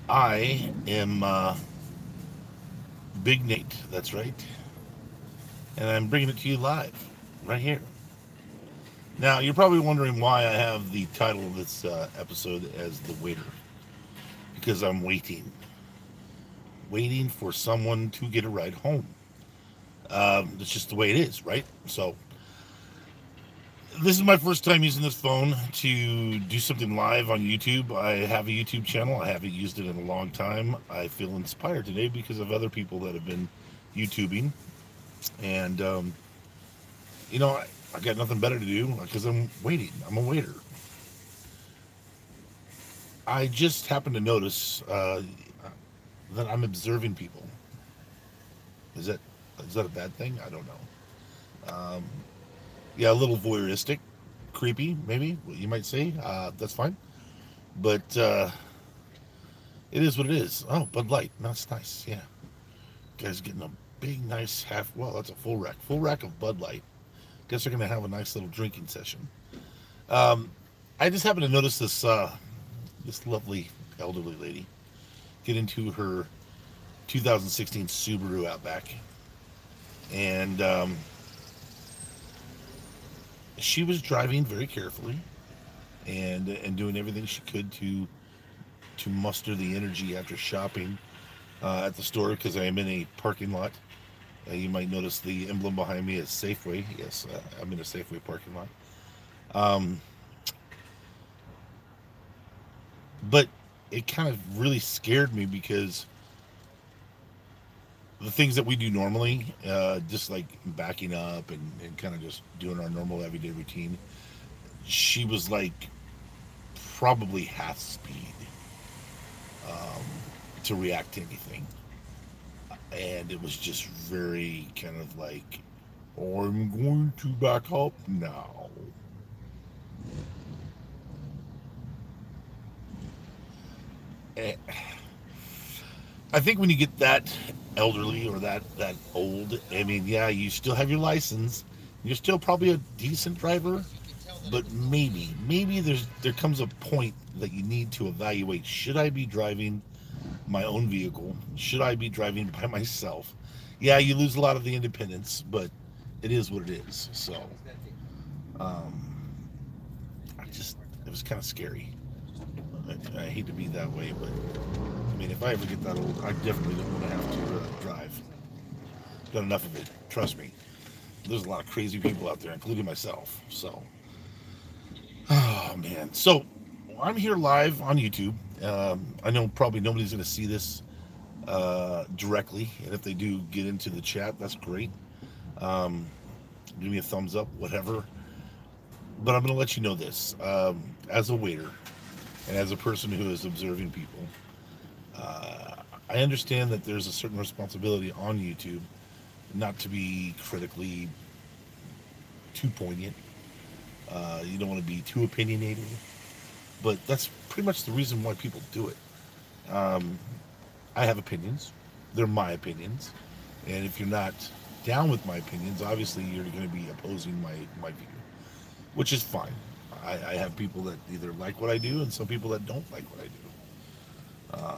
I am Big Nate, that's right. And I'm bringing it to you live, right here. Now, you're probably wondering why I have the title of this episode as The Waiter. Because I'm waiting for someone to get a ride home. That's just the way it is, right? So, this is my first time using this phone to do something live on YouTube. I have a YouTube channel. I haven't used it in a long time. I feel inspired today because of other people that have been YouTubing. And, I got nothing better to do because I'm waiting. I'm a waiter. I just happened to notice that I'm observing people. Is that is that a bad thing? I don't know. Yeah, a little voyeuristic, creepy, maybe you might say. That's fine, but it is what it is. Oh, Bud Light, that's nice. Yeah, guys getting a big, nice half. Well, that's a full rack of Bud Light. Guess they're gonna have a nice little drinking session. Um, I just happened to notice this lovely elderly lady get into her 2016 Subaru Outback, and she was driving very carefully and doing everything she could to muster the energy after shopping at the store because I am in a parking lot. You might notice the emblem behind me is Safeway. Yes, I'm in a Safeway parking lot. Um, but it kind of really scared me because the things that we do normally, just like backing up and kind of just doing our normal everyday routine, she was like probably half speed um, to react to anything. And it was just very kind of like, oh, I'm going to back up now. Eh, I think when you get that elderly or that old, I mean, yeah, you still have your license. You're still probably a decent driver, but maybe there comes a point that you need to evaluate: should I be driving my own vehicle? Should I be driving by myself? Yeah, you lose a lot of the independence, but it is what it is. So, um, I just it was kind of scary. I hate to be that way, but I mean, if I ever get that old, I definitely don't want to have to drive. Done enough of it. Trust me. There's a lot of crazy people out there, including myself. So, oh man. So, I'm here live on YouTube. I know probably nobody's going to see this directly, and if they do get into the chat, that's great. Um, Give me a thumbs up, whatever. But I'm going to let you know this: as a waiter and as a person who is observing people, I understand that there's a certain responsibility on YouTube not to be critically too poignant. You don't want to be too opinionated, but that's pretty much the reason why people do it. Um, I have opinions; they're my opinions, and if you're not down with my opinions, obviously you're going to be opposing my view, which is fine. I have people that either like what I do and some people that don't like what I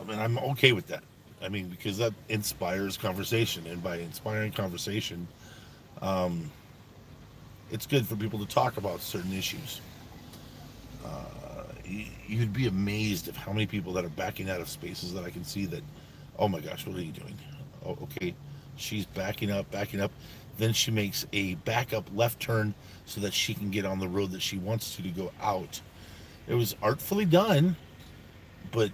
do, and I'm okay with that. I mean, because that inspires conversation, and by inspiring conversation, um, it's good for people to talk about certain issues. You'd be amazed of how many people that are backing out of spaces that I can see that, oh my gosh, what are you doing? Oh, okay, she's backing up. Then she makes a backup left turn so that she can get on the road that she wants to go out. It was artfully done, but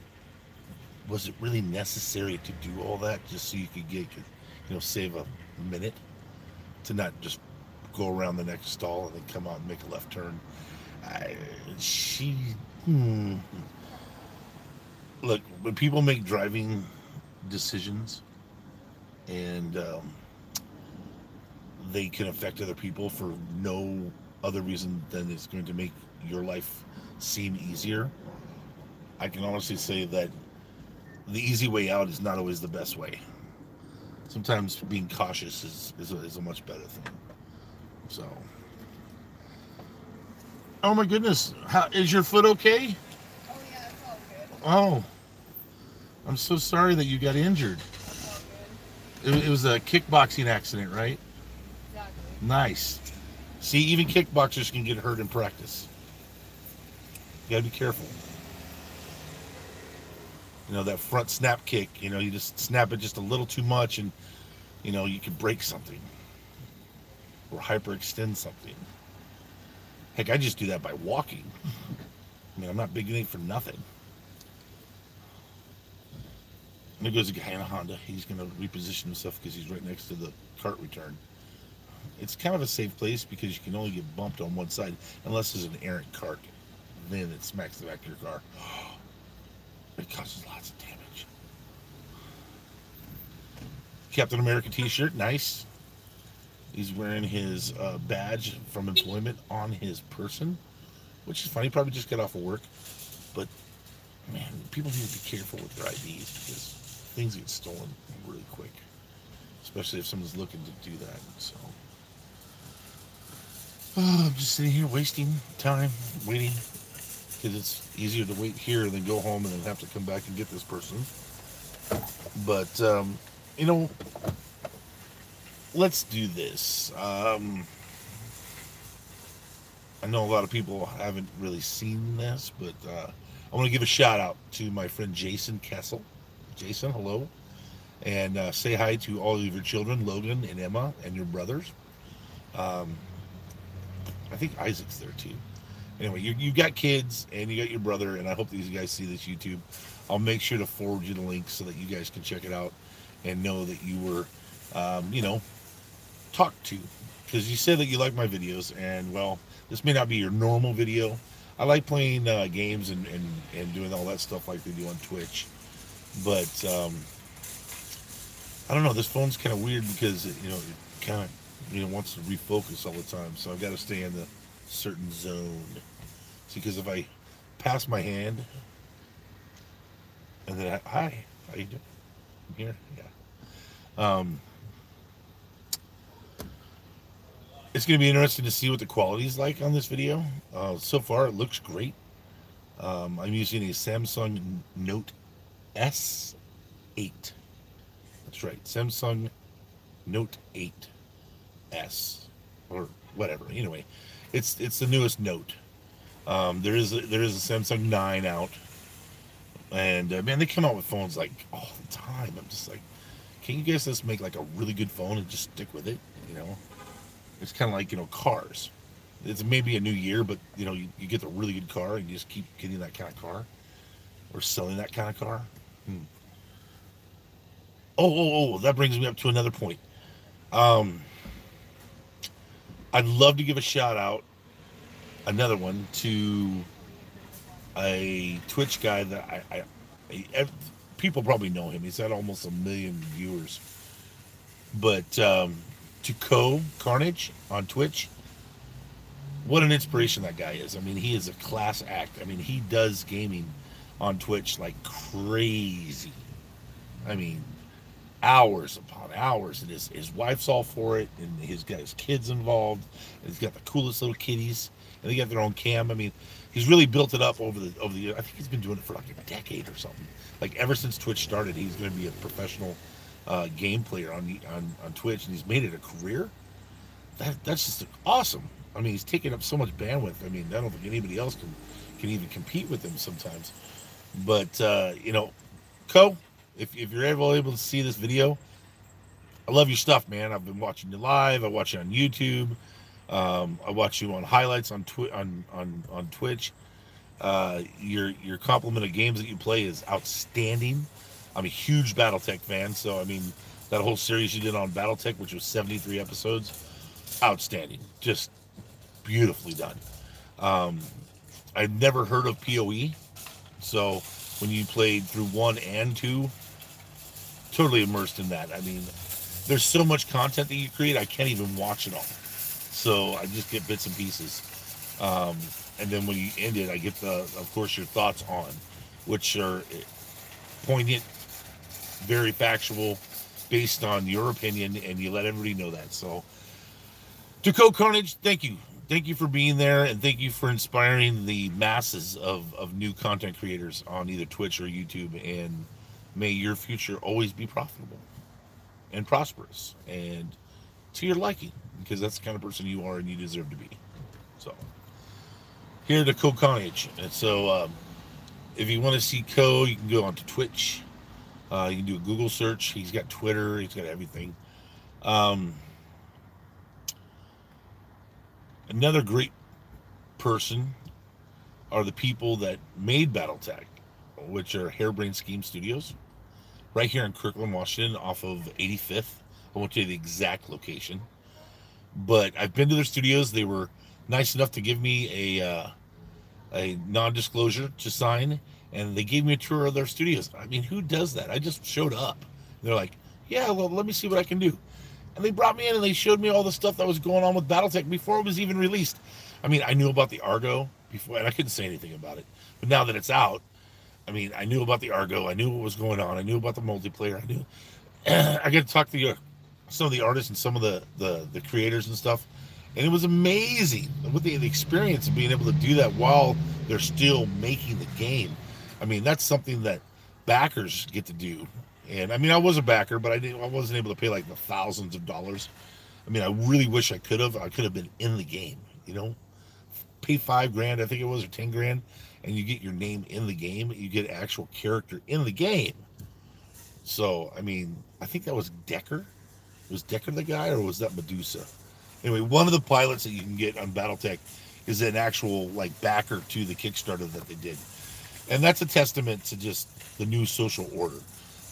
was it really necessary to do all that just so you could save a minute to not just go around the next stall and then come out and make a left turn? I, she, hmm. Look, when people make driving decisions and they can affect other people for no other reason than it's going to make your life seem easier, I can honestly say that the easy way out is not always the best way. Sometimes being cautious is a much better thing. So, oh my goodness, is your foot okay? Oh yeah, it's all good. Oh, I'm so sorry that you got injured. All good. It was a kickboxing accident, right? Exactly. Nice. See, even kickboxers can get hurt in practice. You gotta be careful. You know, that front snap kick, you know, you just snap it just a little too much and, you know, you could break something or hyperextend something. Heck, I just do that by walking. I mean, I'm not big enough for nothing. And there goes a guy in a Honda. He's going to reposition himself because he's right next to the cart return. It's kind of a safe place because you can only get bumped on one side unless there's an errant cart. Then it smacks the back of your car. It causes lots of damage. Captain America t-shirt, nice. He's wearing his badge from employment on his person, which is funny. He probably just got off of work. But, man, people need to be careful with their IDs because things get stolen really quick, especially if someone's looking to do that. So, I'm just sitting here wasting time, waiting, because it's easier to wait here than go home and then have to come back and get this person. But, you know, let's do this. I know a lot of people haven't really seen this, but I want to give a shout out to my friend Jason Kessel. Jason, hello. And say hi to all of your children, Logan and Emma, and your brothers. Um, I think Isaac's there too. Anyway, you've got kids and you got your brother, and I hope these guys see this YouTube. I'll make sure to forward you the link so that you guys can check it out and know that you were, you know, talked to. Because you said that you like my videos, and well, this may not be your normal video. I like playing games and doing all that stuff like they do on Twitch. But I don't know, this phone's kind of weird because you know, it kind of, you know, wants to refocus all the time. So I've got to stay in the certain zone. See, because if I pass my hand and then hi, how you doing? I'm here, yeah. It's going to be interesting to see what the quality is like on this video. So far, it looks great. I'm using a Samsung Note S8. That's right, Samsung Note 8S or whatever. Anyway, it's the newest Note. There is a Samsung 9 out, and man, they come out with phones like all the time. I'm just like, can you guys just make like a really good phone and just stick with it? You know, it's kind of like, you know, cars. It's maybe a new year, but you know, you get the really good car and you just keep getting that kind of car or selling that kind of car. Hmm. Oh, that brings me up to another point. Um, I'd love to give a shout out, another one, to a Twitch guy that people probably know him. He's had almost 1 million viewers. But to Carnage on Twitch, what an inspiration that guy is. I mean, he is a class act. I mean, he does gaming on Twitch like crazy. I mean, hours upon hours, and his wife's all for it, and he's got his kids involved, and he's got the coolest little kitties, and they got their own cam. I mean, he's really built it up over the year. I think he's been doing it for like a decade or something. Like ever since Twitch started, he's going to be a professional game player on Twitch, and he's made it a career. That's just awesome. I mean, he's taking up so much bandwidth. I mean, I don't think anybody else can even compete with him sometimes. But you know, Co, if you're able to see this video, I love your stuff, man. I've been watching you live. I watch you on YouTube. I watch you on highlights on Twitch. Your compliment of games that you play is outstanding. I'm a huge BattleTech fan, so I mean that whole series you did on BattleTech, which was 73 episodes, outstanding, just beautifully done. I've never heard of PoE, so when you played through 1 and 2, totally immersed in that. I mean, there's so much content that you create, I can't even watch it all. So I just get bits and pieces. And then when you end it, I get of course, your thoughts on, which are poignant, very factual, based on your opinion, and you let everybody know that. So, to Carnage, thank you. Thank you for being there, and thank you for inspiring the masses of new content creators on either Twitch or YouTube. And May your future always be profitable and prosperous and to your liking, because that's the kind of person you are and you deserve to be. So, here to Co Carnage. And so, if you want to see Co, you can go onto Twitch. You can do a Google search. He's got Twitter. He's got everything. Um, Another great person are the people that made BattleTech, which are Harebrained Scheme Studios, right here in Kirkland, Washington, off of 85th. I won't tell you the exact location, but I've been to their studios. They were nice enough to give me a non-disclosure to sign, and they gave me a tour of their studios. I mean, who does that? I just showed up. They're like, yeah, well, let me see what I can do. And they brought me in and they showed me all the stuff that was going on with BattleTech before it was even released. I mean, I knew about the Argo before, and I couldn't say anything about it. But now that it's out, I mean, I knew about the Argo. I knew what was going on. I knew about the multiplayer. I knew. I got to talk to some of the artists and some of the creators and stuff. And it was amazing with the experience of being able to do that while they're still making the game. I mean, that's something that backers get to do. And I mean, I was a backer, but I wasn't able to pay like the thousands of dollars. I mean, I really wish I could have. I could have been in the game, pay $5,000, I think it was, or 10 grand, and you get your name in the game. You get an actual character in the game. So, I mean, I think that was Decker. Was Decker the guy, or was that Medusa? Anyway, one of the pilots that you can get on BattleTech is an actual like backer to the Kickstarter that they did. And that's a testament to just the new social order.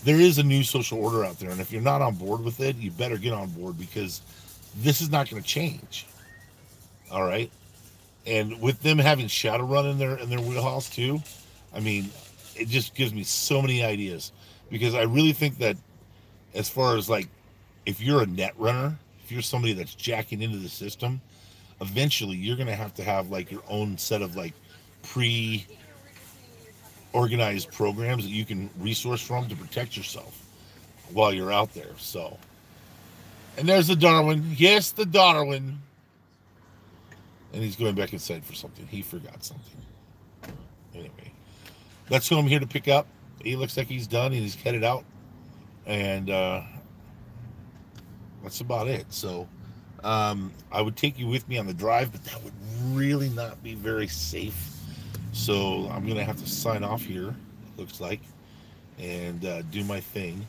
There is a new social order out there, and if you're not on board with it, you better get on board, because this is not going to change. All right? And with them having Shadowrun in their wheelhouse too, I mean, it just gives me so many ideas, because I really think that as far as like, if you're a net runner, if you're somebody that's jacking into the system, eventually you're going to have like your own set of like pre-organized programs that you can resource from to protect yourself while you're out there. So, and there's the Darwin. Yes, the Darwin. And he's going back inside for something. He forgot something. Anyway, that's who I'm here to pick up. He looks like he's done and he's headed out. And that's about it. So I would take you with me on the drive, but that would really not be very safe. So I'm going to have to sign off here, it looks like, and do my thing.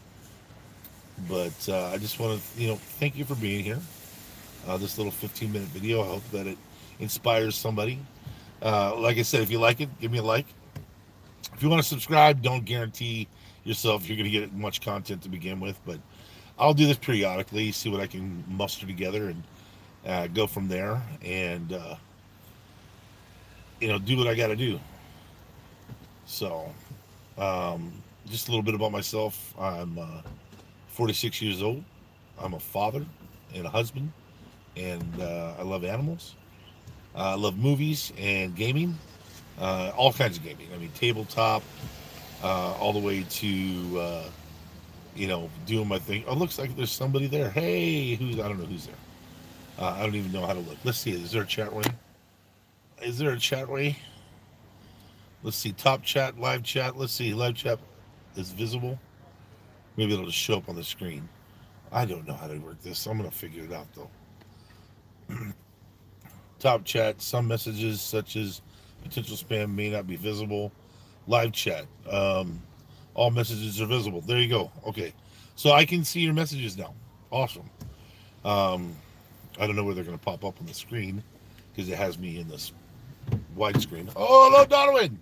But I just want to, thank you for being here. This little 15-minute video, I hope that it inspires somebody. Like I said, if you like it, give me a like. If you want to subscribe, don't guarantee yourself you're going to get much content to begin with, but I'll do this periodically, see what I can muster together, and go from there, and do what I got to do. So, just a little bit about myself. I'm 46 years old. I'm a father and a husband, and I love animals. I love movies and gaming, all kinds of gaming. I mean, tabletop, all the way to, doing my thing. Oh, it looks like there's somebody there. Hey, I don't know who's there. I don't even know how to look. Let's see. Is there a chat way? Is there a chat way? Let's see. Top chat, live chat. Let's see. Live chat is visible. Maybe it'll just show up on the screen. I don't know how to work this. I'm going to figure it out, though. Top chat. Some messages, such as potential spam, may not be visible. Live chat. All messages are visible. There you go. Okay. So I can see your messages now. Awesome. I don't know where they're going to pop up on the screen, because it has me in this widescreen. Oh, hello, Darwin.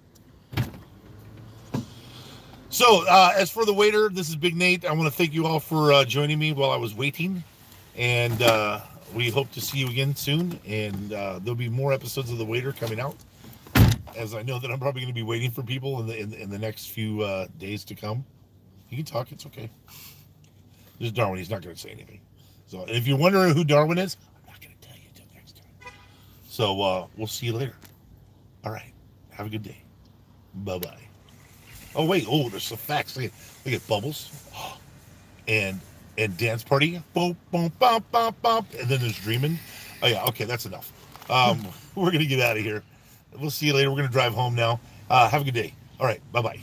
So, as for the waiter, this is Big Nate. I want to thank you all for joining me while I was waiting. And we hope to see you again soon. And there'll be more episodes of The Waiter coming out, as I know that I'm probably going to be waiting for people in the next few days to come. You can talk. It's okay. There's Darwin. He's not going to say anything. So if you're wondering who Darwin is, I'm not going to tell you until next time. So we'll see you later. All right. Have a good day. Bye-bye. Oh, wait. Oh, there's some facts. Look at Bubbles. And Dance Party. Boom, boom, bump, bump, bump. And then there's Dreaming. Oh, yeah. Okay, that's enough. We're going to get out of here. We'll see you later. We're going to drive home now. Have a good day. All right. Bye-bye.